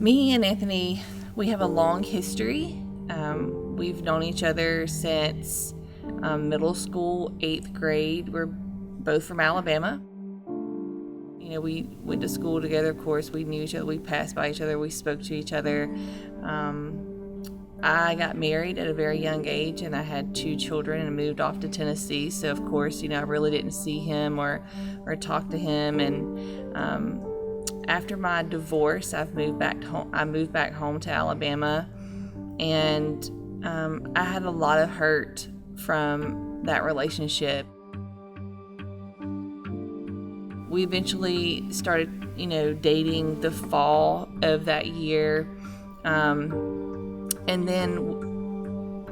Me and Anthony, we have a long history. We've known each other since middle school, 8th grade. We're both from Alabama. You know, we went to school together, of course. We knew each other. We passed by each other. We spoke to each other. I got married at a very young age, and I had 2 children and moved off to Tennessee. So, of course, you know, I really didn't see him or talk to him. And after my divorce, I moved back home to Alabama, and I had a lot of hurt from that relationship. We eventually started, you know, dating the fall of that year. And then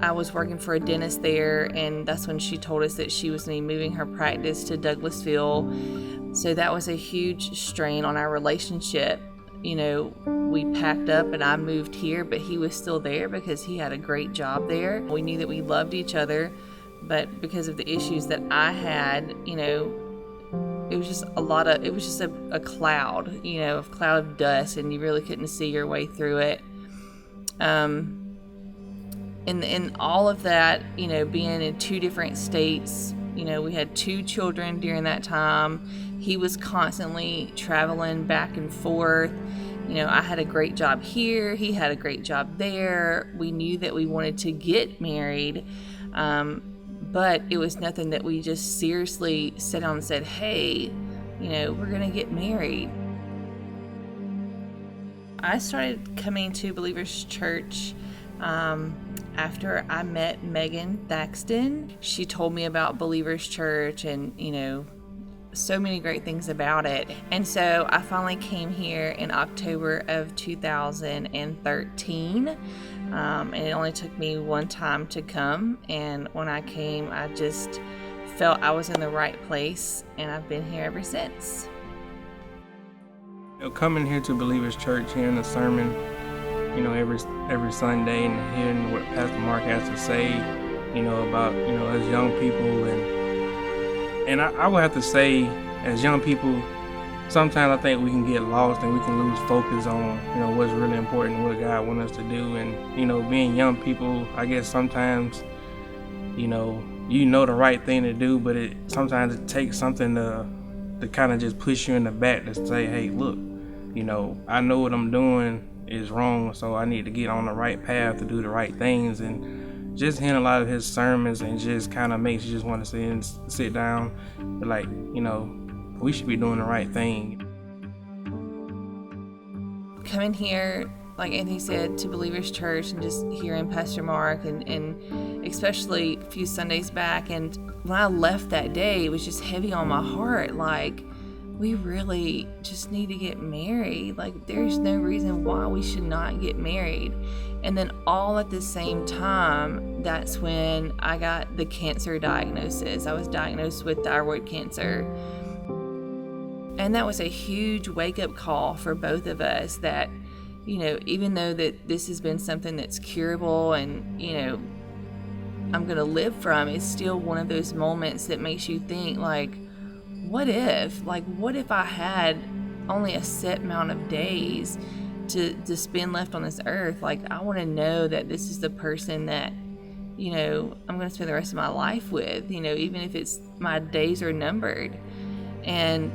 I was working for a dentist there, and that's when she told us that she was going to be moving her practice to Douglasville. So that was a huge strain on our relationship. You know, we packed up and I moved here, but he was still there because he had a great job there. We knew that we loved each other, but because of the issues that I had, you know, it was just a cloud, you know, a cloud of dust, and you really couldn't see your way through it. And all of that, you know, being in 2 different states, you know, we had 2 children during that time. He was constantly traveling back and forth. You know, I had a great job here. He had a great job there. We knew that we wanted to get married. But it was nothing that we just seriously sat down and said, hey, you know, we're going to get married. I started coming to Believers Church after I met Megan Thaxton. She told me about Believers Church and, you know, so many great things about it. And so I finally came here in October of 2013. And it only took me one time to come. And when I came, I just felt I was in the right place, and I've been here ever since. You know, coming here to Believers Church, hearing the sermon, you know, every Sunday, and hearing what Pastor Mark has to say, you know, about, you know, us young people, and I would have to say, as young people, sometimes I think we can get lost and we can lose focus on, you know, what's really important and what God wants us to do. And, you know, being young people, I guess sometimes, you know the right thing to do, but sometimes it takes something to kind of just push you in the back to say, hey, look, you know, I know what I'm doing is wrong, so I need to get on the right path to do the right things. And just hearing a lot of his sermons and just kind of makes you just want to sit down, like, you know, we should be doing the right thing. Coming here, like Anthony said, to Believers Church, and just hearing Pastor Mark and especially a few Sundays back, and when I left that day, it was just heavy on my heart. Like, we really just need to get married. Like, there's no reason why we should not get married. And then all at the same time, that's when I got the cancer diagnosis. I was diagnosed with thyroid cancer. And that was a huge wake-up call for both of us that, you know, even though that this has been something that's curable and, you know, I'm going to live from, it's still one of those moments that makes you think, like, what if I had only a set amount of days to spend left on this earth? Like, I want to know that this is the person that, you know, I'm going to spend the rest of my life with, you know, even if it's my days are numbered. And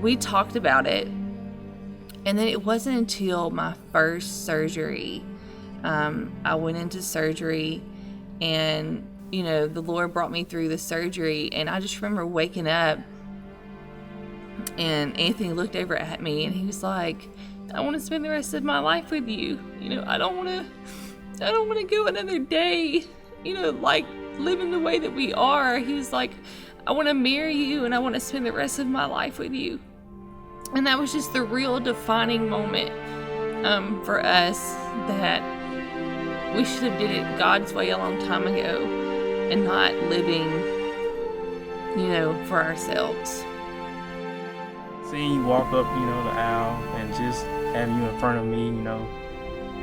we talked about it, and then it wasn't until my first surgery, I went into surgery, and, you know, the Lord brought me through the surgery. And I just remember waking up, and Anthony looked over at me, and he was like, I want to spend the rest of my life with you. You know, I don't want to go another day, you know, like living the way that we are. He was like, I want to marry you, and I want to spend the rest of my life with you. And that was just the real defining moment for us, that we should have did it God's way a long time ago and not living, you know, for ourselves. Seeing you walk up, you know, the aisle, and just having you in front of me, you know,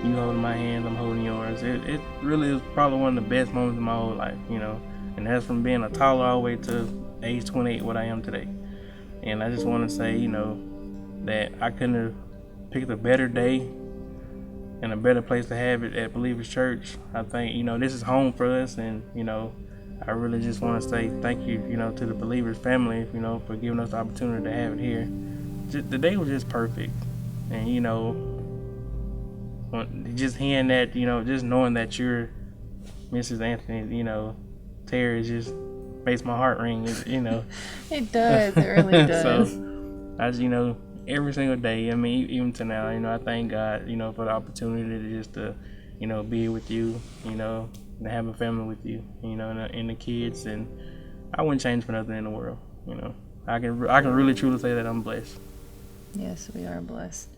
you holding my hand, I'm holding yours. It really is probably one of the best moments of my whole life, you know. And that's from being a toddler all the way to age 28, what I am today. And I just want to say, you know, that I couldn't have picked a better day and a better place to have it at Believers Church. I think, this is home for us, and, I really just want to say thank you, to the Believers family, for giving us the opportunity to have it here. The day was just perfect. And, just hearing that, just knowing that you're Mrs. Anthony, Terry just makes my heart ring, It does. It really does. So, I just, every single day, I mean, even to now, I thank God, for the opportunity to just to, be with you, and have a family with you, and the kids, and I wouldn't change for nothing in the world, I can really truly say that I'm blessed. Yes, we are blessed.